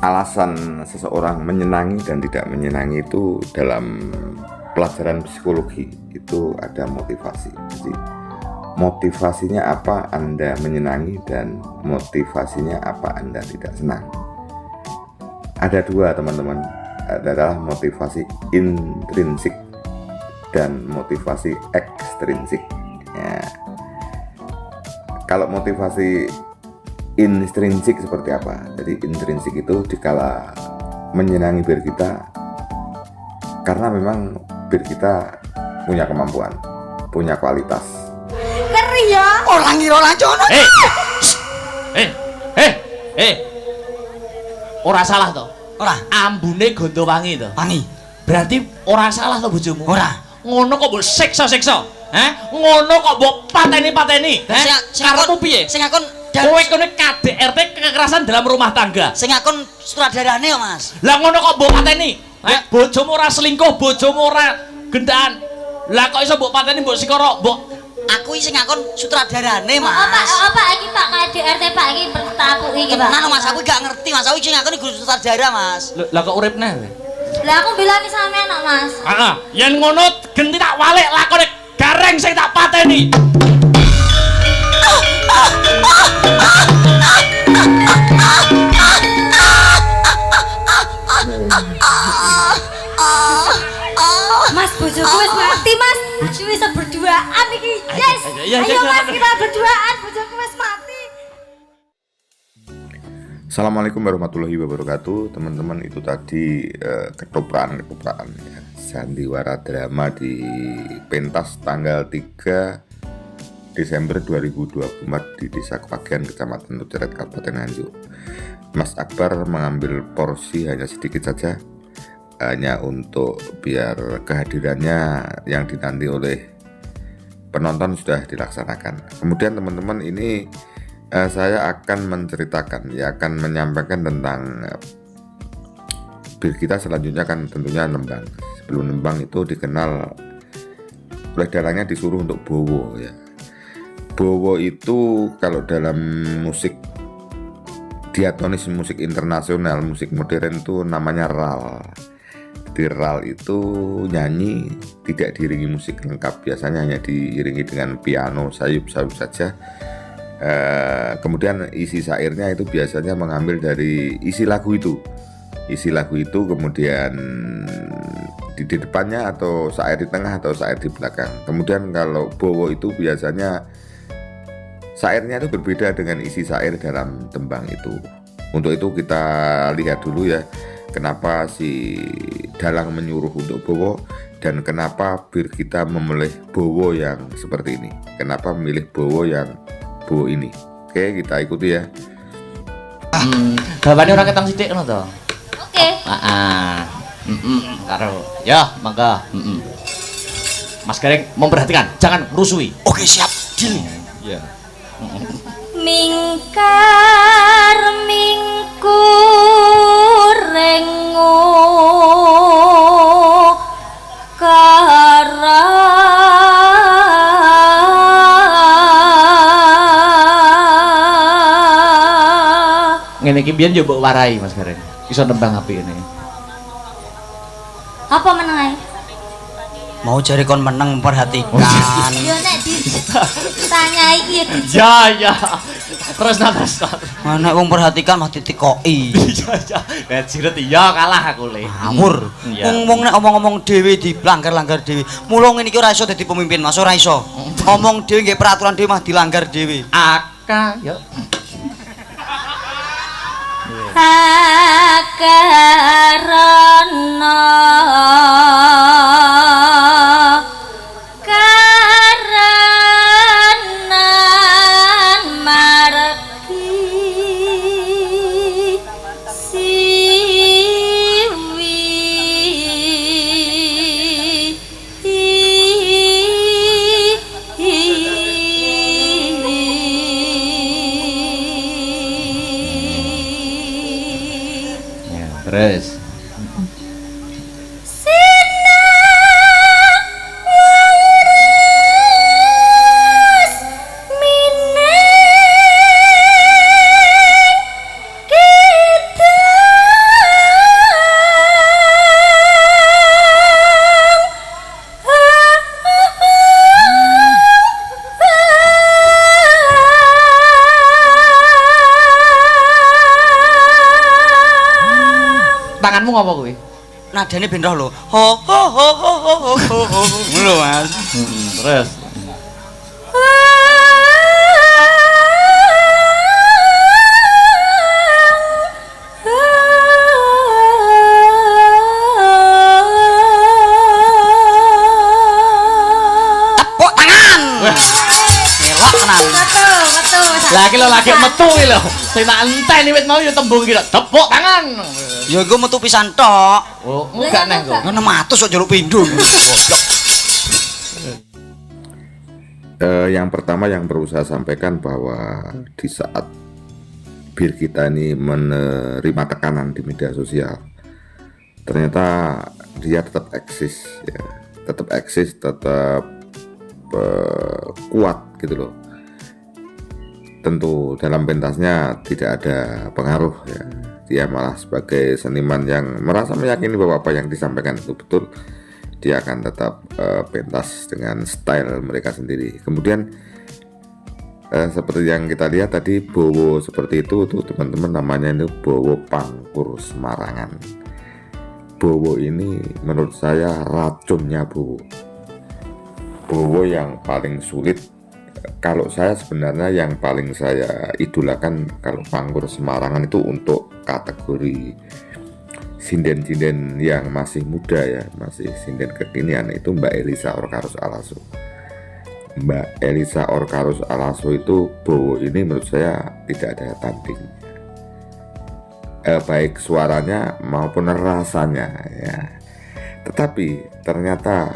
alasan seseorang menyenangi dan tidak menyenangi itu dalam pelajaran psikologi itu ada motivasi. Jadi motivasinya apa Anda menyenangi dan motivasinya apa Anda tidak senang. Ada dua teman-teman, adalah motivasi intrinsik dan motivasi ekstrinsik. Ya. Kalau motivasi intrinsik seperti apa? Jadi intrinsik itu dikala menyenangi bir kita karena memang bir kita punya kemampuan, punya kualitas. Keri ya. Orang ngira lancono. Ora salah to. Ora. Ambune gondo wangi to. Wangi. Berarti ora salah to bojomu. Ora. Ngono kok mbok siksa-siksa. Ngono kok mbok pateni-pateni. Karepmu piye? Sing akon kowe kene KDRT kekerasan dalam rumah tangga. Sing akon sutradarane ya, Mas. Lah ngono kok mbok pateni? Bojomu ora selingkuh, bojomu ora gendaan. Lah kok iso mbok pateni mbok sikara, mbok aku sing akon sutradarane, Mas. Pak iki Pak KDRT Pak iki pertapuki iki, Pak. Tenan Mas, aku gak ngerti, Mas. Aku sing akon guru sutradara, Mas. lah kok urip neh. Lah aku bilani sampean kok, Mas. Heeh, yen ngono genti tak walik lakone gareng sing tak pateni. Mas, bojoku wis mati, Mas. Wis berduaan iki. Yes. Ayo Mas, kita berduaan. Bojoku wis mati. Assalamualaikum warahmatullahi wabarakatuh. Teman-teman, itu tadi ketoprak ya. Sandiwara drama di pentas tanggal 3 Desember 2024 di Desa Kepagian, Kecamatan Tuceret, Kabupaten Nganjuk. Mas Akbar mengambil porsi hanya sedikit saja, hanya untuk biar kehadirannya yang dinanti oleh penonton sudah dilaksanakan. Kemudian teman-teman, ini saya akan menceritakan, ya akan menyampaikan tentang bir kita selanjutnya kan tentunya Lembang. Sebelum Lembang itu dikenal oleh daerahnya disuruh untuk bowo ya. Bowo itu kalau dalam musik diatonis, musik internasional, musik modern itu namanya ral. Di ral itu nyanyi tidak diiringi musik lengkap, biasanya hanya diiringi dengan piano sayup-sayup saja. Kemudian isi syairnya itu biasanya mengambil dari isi lagu itu. Isi lagu itu kemudian di depannya atau syair di tengah atau syair di belakang. Kemudian kalau bowo itu biasanya syairnya itu berbeda dengan isi syair dalam tembang itu. Untuk itu kita lihat dulu ya, kenapa si dalang menyuruh untuk bowo dan kenapa bir kita memilih bowo yang seperti ini. Kenapa memilih bowo yang bowo ini. Oke, kita ikuti ya. Bapakne ora ketang sithik ngono to. Oke. Karo. Ya, mangga. Mas Gareng memperhatikan, jangan merusui. Oke, siap. Deal. Iya. Mingkar mingkur rengo kara Ngene iki biyen yo mbok warai Mas Gareng. Iso nembang apik ini. apa meneng ae? Mau jari kon meneng memperhatikan. Yo nek ditanya iki Ya. Terus. Nek wong perhatikan mah ditikoki. Ya jiret iya kalah aku le. Ngawur. Wong nek omong-omong dhewe dilanggar-langgar dhewe. Mula ngene iki ora iso dadi pemimpin, Mas, ora iso. Omong dhewe nggih peraturan dhewe mah dilanggar dhewe. Aka yo. akarana karanan margi Terus. tanganmu ngopo kuwi? Nadane ben roh lho. Ho ho ho ho ho ho ho. Ngono Mas. Terus. Tepuk tangan. Elok tenan. Metu. Lah iki lho lagi metu iki lho. Sing tak enteni wit mau ya tembung iki lho. Tepuk tangan. Ya iku metu pisan tok. Oh, enggak neh kok. Ngono 600 kok njaluk pindho. Yang pertama yang perlu saya sampaikan bahwa di saat bir kita ini menerima tekanan di media sosial, ternyata dia tetap eksis, ya, tetap kuat gitu loh. Tentu dalam pentasnya tidak ada pengaruh, ya. Dia malah sebagai seniman yang merasa meyakini bahwa apa yang disampaikan itu betul, dia akan tetap pentas dengan style mereka sendiri. Kemudian seperti yang kita lihat tadi, Bowo seperti itu tuh teman-teman, namanya itu Bowo Pangkur Semarangan. Bowo ini menurut saya racunnya Bowo. Bowo yang paling sulit. Kalau saya sebenarnya yang paling saya idolakan kalau Pangkur Semarangan itu untuk kategori sinden-sinden yang masih muda, ya, masih sinden kekinian, itu Mbak Elisa Orkarus Alaso. Mbak Elisa Orkarus Alaso itu Bowo ini menurut saya tidak ada tanding, baik suaranya maupun rasanya, ya. Tetapi ternyata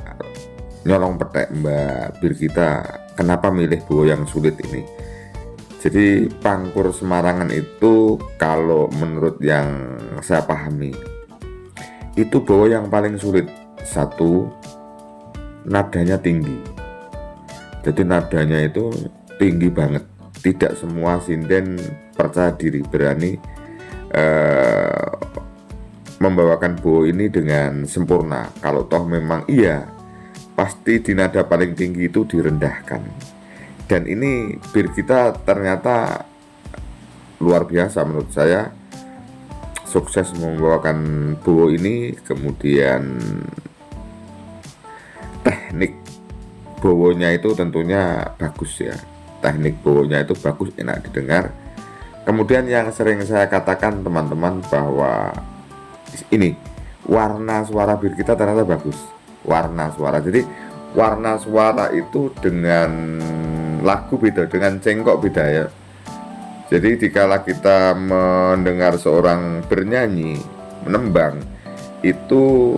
nyolong petek Mbak Birgita, kenapa milih Bowo yang sulit ini. Jadi Pangkur Semarangan itu kalau menurut yang saya pahami itu Bowo yang paling sulit. Satu, nadanya tinggi. Jadi nadanya itu tinggi banget. Tidak semua sinden percaya diri berani membawakan Bowo ini dengan sempurna. Kalau toh memang iya, pasti di nada paling tinggi itu direndahkan. Dan ini bir kita ternyata luar biasa menurut saya, sukses membawakan Bowo ini. Kemudian teknik Bowonya itu tentunya bagus, ya. Teknik Bowonya itu bagus, enak didengar. Kemudian yang sering saya katakan teman-teman bahwa ini warna suara bir kita ternyata bagus. Warna suara, jadi warna suara itu dengan lagu beda, dengan cengkok beda, ya. Jadi dikala kita mendengar seorang bernyanyi, menembang, itu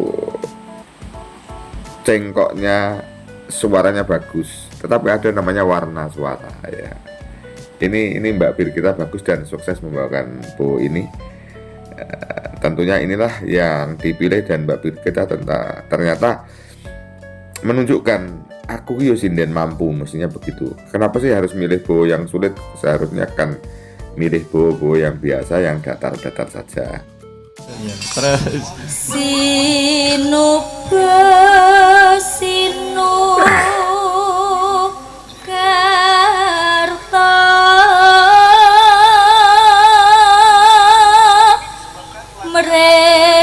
cengkoknya, suaranya bagus, tetapi ada namanya warna suara, ya. Ini Mbak Bir kita bagus dan sukses membawakan Bowo ini. Tentunya inilah yang dipilih, dan Mbak Bir kita ternyata menunjukkan aku yo sinden mampu, mestinya begitu. Kenapa sih harus milih Bowo yang sulit? Seharusnya kan milih Bowo yang biasa, yang datar-datar saja. Terus Sinu Karta Mrekretarta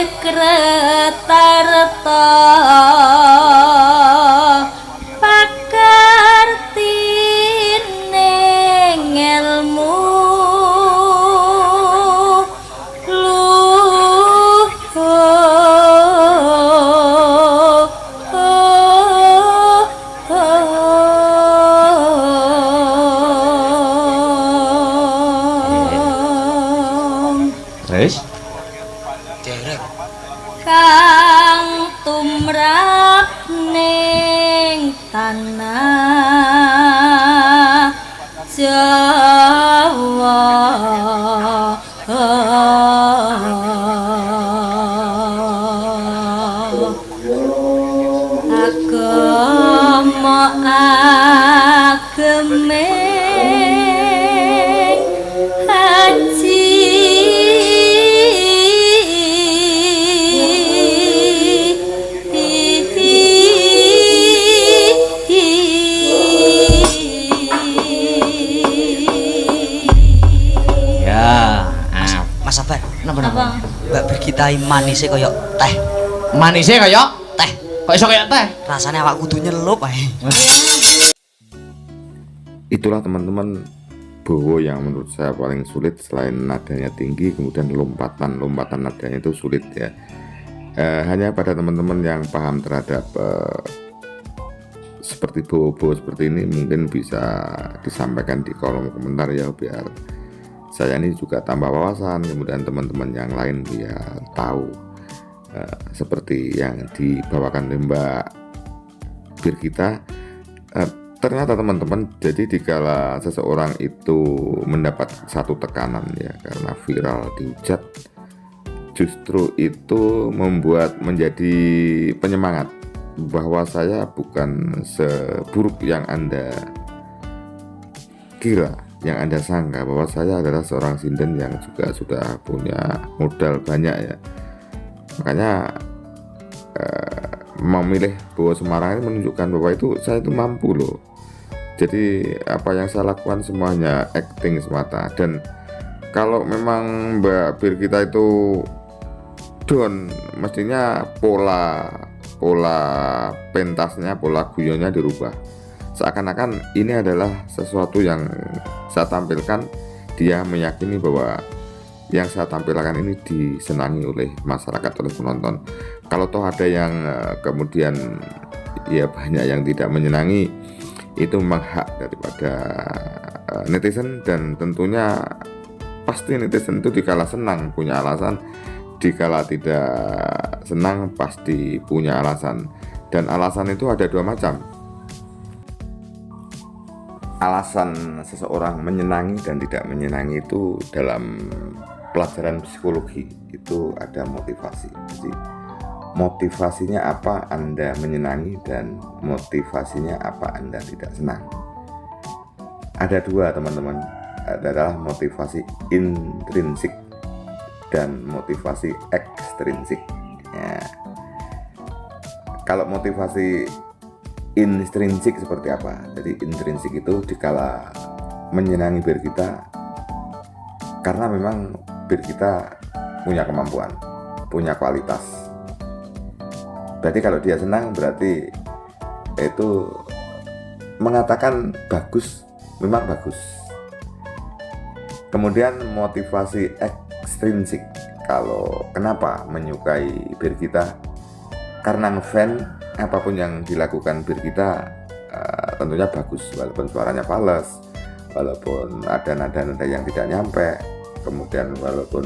kang tumrap ning tanah Jawa agama agemeng haji Mas sabar. Napa? Mbak Birgita manisnya koyo teh. Manisnya kaya Teh. kok iso kaya teh. Rasanya awak kudu nyelup ae. Itulah teman-teman bowo yang menurut saya paling sulit selain nadanya tinggi, kemudian lompatan nadanya itu sulit ya. Hanya pada teman-teman yang paham terhadap seperti bowo seperti ini mungkin bisa disampaikan di kolom komentar ya, biar saya ini juga tambah wawasan, kemudian teman-teman yang lain biar tahu seperti yang dibawakan oleh Mbak Birgita. Ternyata teman-teman, jadi dikala seseorang itu mendapat satu tekanan ya karena viral dihujat, justru itu membuat menjadi penyemangat bahwa saya bukan seburuk yang Anda kira, yang Anda sangka, bahwa saya adalah seorang sinden yang juga sudah punya modal banyak ya. Makanya memilih Bowo Semarang ini menunjukkan bahwa itu saya itu mampu loh. Jadi apa yang saya lakukan semuanya acting semata. Dan kalau memang Mbak Birgita itu down, mestinya pola pentasnya, pola guyonnya dirubah. Seakan-akan ini adalah sesuatu yang saya tampilkan, dia meyakini bahwa yang saya tampilkan ini disenangi oleh masyarakat, oleh penonton. Kalau toh ada yang kemudian ya banyak yang tidak menyenangi, itu memang hak daripada netizen, dan tentunya pasti netizen itu dikala senang punya alasan, dikala tidak senang pasti punya alasan. Dan alasan itu ada dua macam. Alasan seseorang menyenangi dan tidak menyenangi itu dalam pelajaran psikologi itu ada motivasi. Jadi motivasinya apa Anda menyenangi dan motivasinya apa Anda tidak senang. Ada dua teman-teman, adalah motivasi intrinsik dan motivasi ekstrinsik ya. Kalau motivasi intrinsik seperti apa? Jadi intrinsik itu dikala menyenangi Birgita karena memang Birgita punya kemampuan, punya kualitas. Berarti kalau dia senang berarti itu mengatakan bagus, memang bagus. Kemudian motivasi ekstrinsik, kalau kenapa menyukai Birgita, karena ngefan apapun yang dilakukan Birgita tentunya bagus, walaupun suaranya fals, walaupun ada nada-nada yang tidak nyampe, kemudian walaupun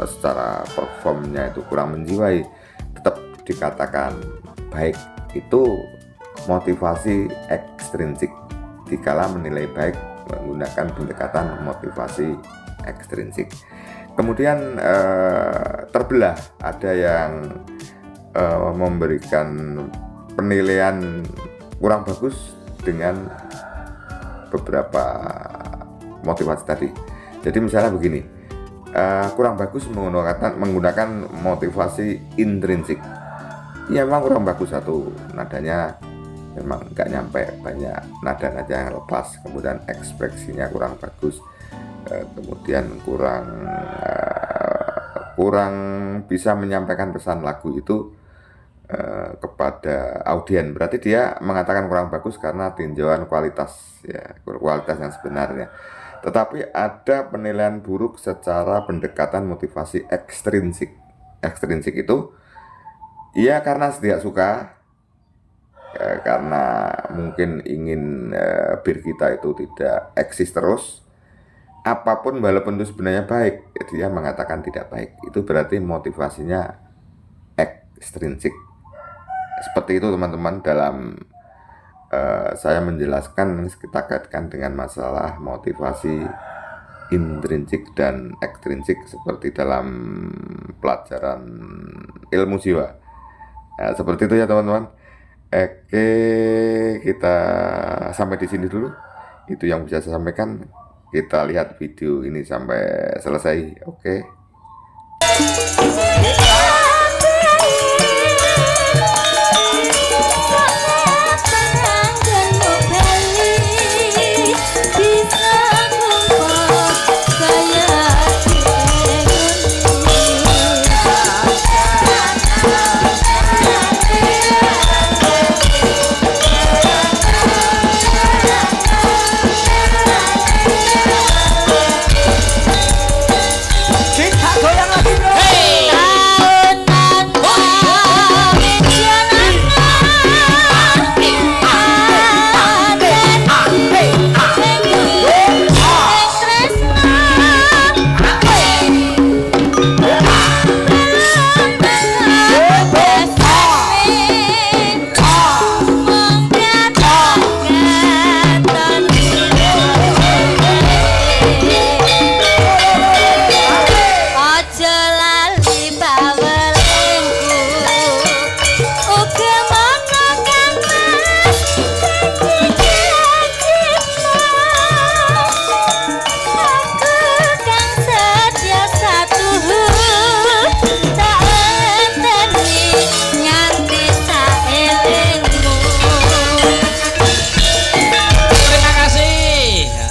secara performnya itu kurang menjiwai, tetap dikatakan baik. Itu motivasi ekstrinsik. Dikala menilai baik menggunakan pendekatan motivasi ekstrinsik. Kemudian terbelah, ada yang memberikan penilaian kurang bagus dengan beberapa motivasi tadi. Jadi misalnya begini, kurang bagus menggunakan motivasi intrinsik. Ya memang kurang bagus, satu nadanya memang nggak nyampe, banyak nada-nada yang lepas, kemudian ekspresinya kurang bagus, kemudian kurang bisa menyampaikan pesan lagu itu kepada audien. Berarti dia mengatakan kurang bagus karena tinjauan kualitas ya, kualitas yang sebenarnya. Tetapi ada penilaian buruk secara pendekatan motivasi ekstrinsik. Ekstrinsik itu ya karena tidak suka, karena mungkin ingin Birgita itu tidak eksis terus, apapun walaupun itu sebenarnya baik, dia mengatakan tidak baik. Itu berarti motivasinya ekstrinsik. Seperti itu teman-teman, dalam saya menjelaskan, kita kaitkan dengan masalah motivasi intrinsik dan ekstrinsik seperti dalam pelajaran ilmu jiwa. Nah, seperti itu ya teman-teman. Oke, kita sampai di sini dulu. Itu yang bisa saya sampaikan. Kita lihat video ini sampai selesai. Oke. Bisa kumpul kayak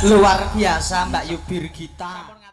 Luar biasa Mbak Yubir kita.